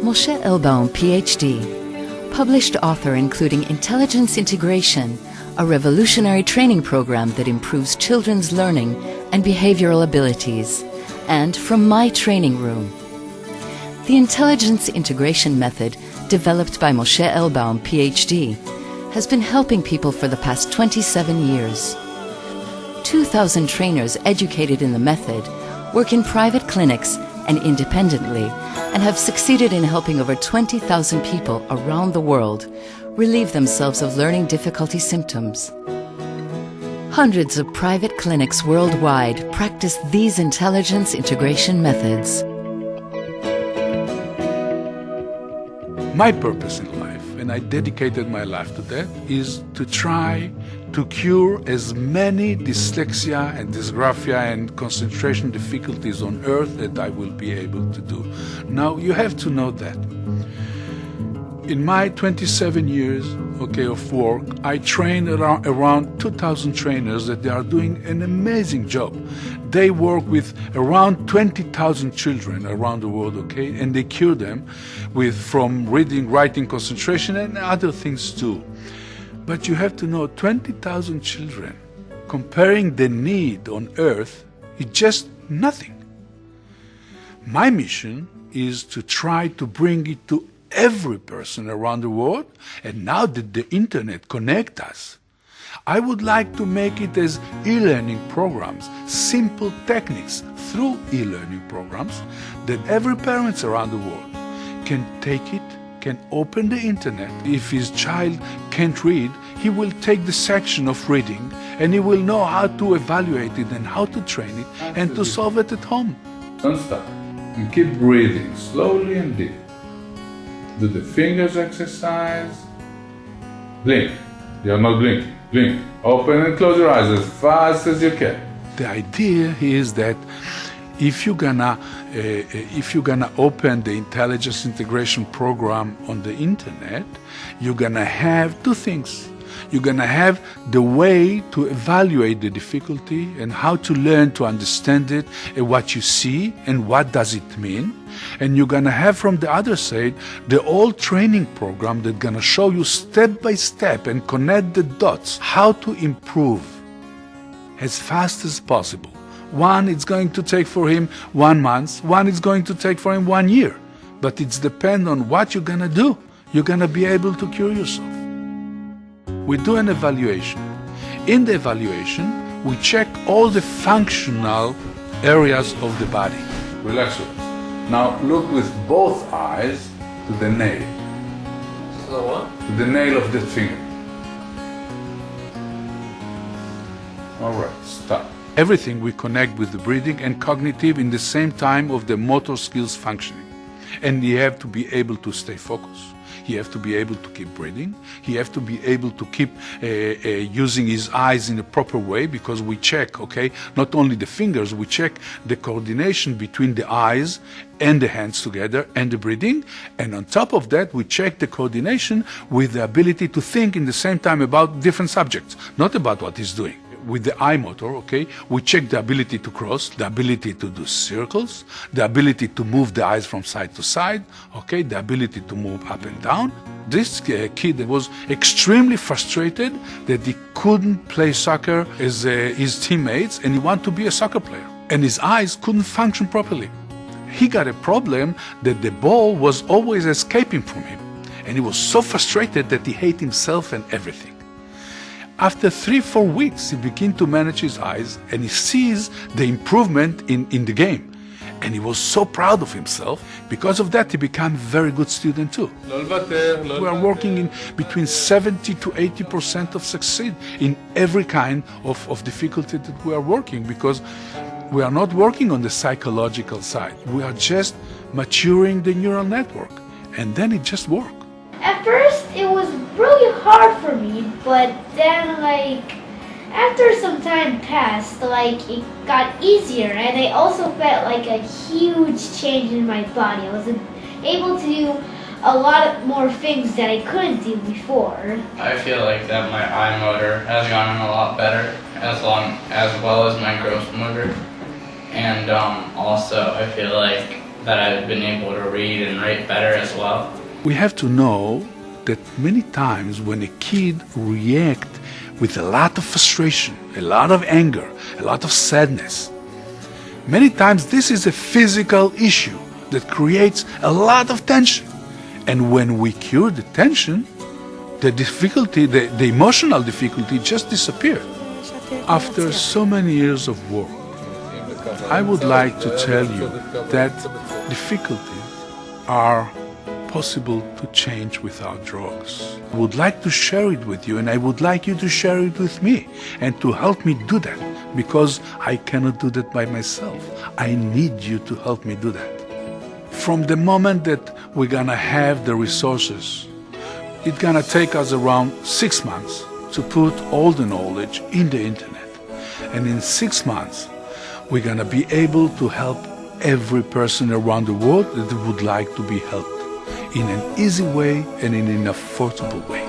Moshe Elbaum, PhD, published author including Intelligence Integration, a revolutionary training program that improves children's learning and behavioral abilities, and From My Training Room. The Intelligence Integration method, developed by Moshe Elbaum, PhD, has been helping people for the past 27 years. 2,000 trainers educated in the method work in private clinics and independently, and have succeeded in helping over 20,000 people around the world relieve themselves of learning difficulty symptoms. Hundreds of private clinics worldwide practice these intelligence integration methods. My purpose in life, and I dedicated my life to that, is to try to cure as many dyslexia and dysgraphia and concentration difficulties on earth that I will be able to do. Now, you have to know that in my 27 years of work, I trained around 2,000 trainers that they are doing an amazing job. They work with around 20,000 children around the world, and they cure them from reading, writing, concentration, and other things too. But you have to know, 20,000 children, comparing the need on earth, is just nothing. My mission is to try to bring it to every person around the world, and now that the internet connects us, I would like to make it as e-learning programs, simple techniques through e-learning programs that every parent around the world can take it, can open the internet. If his child can't read, he will take the section of reading and he will know how to evaluate it and how to train it and to solve it at home. Don't stop and keep breathing slowly and deep. Do the fingers exercise. Blink. You're not blinking. Blink. Open and close your eyes as fast as you can. The idea is that if you're gonna open the intelligence integration program on the internet, you're gonna have two things. You're gonna have the way to evaluate the difficulty and how to learn to understand it and what you see and what does it mean. And you're gonna have from the other side the old training program that's gonna show you step by step and connect the dots how to improve as fast as possible. One is going to take for him 1 month, one is going to take for him 1 year. But it's depend on what you're gonna do. You're gonna be able to cure yourself. We do an evaluation. In the evaluation, we check all the functional areas of the body. Relax with us. Now look with both eyes to the nail. To the what? To the nail of the finger. All right, stop. Everything we connect with the breathing and cognitive in the same time of the motor skills functioning. And you have to be able to stay focused. He has to be able to keep breathing. He has to be able to keep using his eyes in a proper way, because we check, not only the fingers, we check the coordination between the eyes and the hands together and the breathing. And on top of that, we check the coordination with the ability to think in the same time about different subjects, not about what he's doing. With the eye motor, we check the ability to cross, the ability to do circles, the ability to move the eyes from side to side, the ability to move up and down. This kid was extremely frustrated that he couldn't play soccer as his teammates, and he wanted to be a soccer player. And his eyes couldn't function properly. He got a problem that the ball was always escaping from him. And he was so frustrated that he hated himself and everything. After 3-4 weeks, he began to manage his eyes, and he sees the improvement in the game. And he was so proud of himself. Because of that, he became a very good student too. We are working in between 70 to 80% of succeed in every kind of difficulty that we are working, because we are not working on the psychological side. We are just maturing the neural network, and then it just works. At first, it was really hard for me, but then, after some time passed, it got easier, and I also felt a huge change in my body. I was able to do a lot more things that I couldn't do before. I feel like that my eye motor has gotten a lot better, as well as my gross motor. And also, I feel like that I've been able to read and write better as well. We have to know that many times when a kid reacts with a lot of frustration, a lot of anger, a lot of sadness, many times this is a physical issue that creates a lot of tension. And when we cure the tension, the difficulty, the emotional difficulty just disappeared. After so many years of work, I would like to tell you that difficulties are possible to change without drugs. I would like to share it with you, and I would like you to share it with me and to help me do that, because I cannot do that by myself. I need you to help me do that. From the moment that we're gonna have the resources, it's gonna take us around 6 months to put all the knowledge in the internet. And in 6 months, we're gonna be able to help every person around the world that would like to be helped in an easy way and in an affordable way.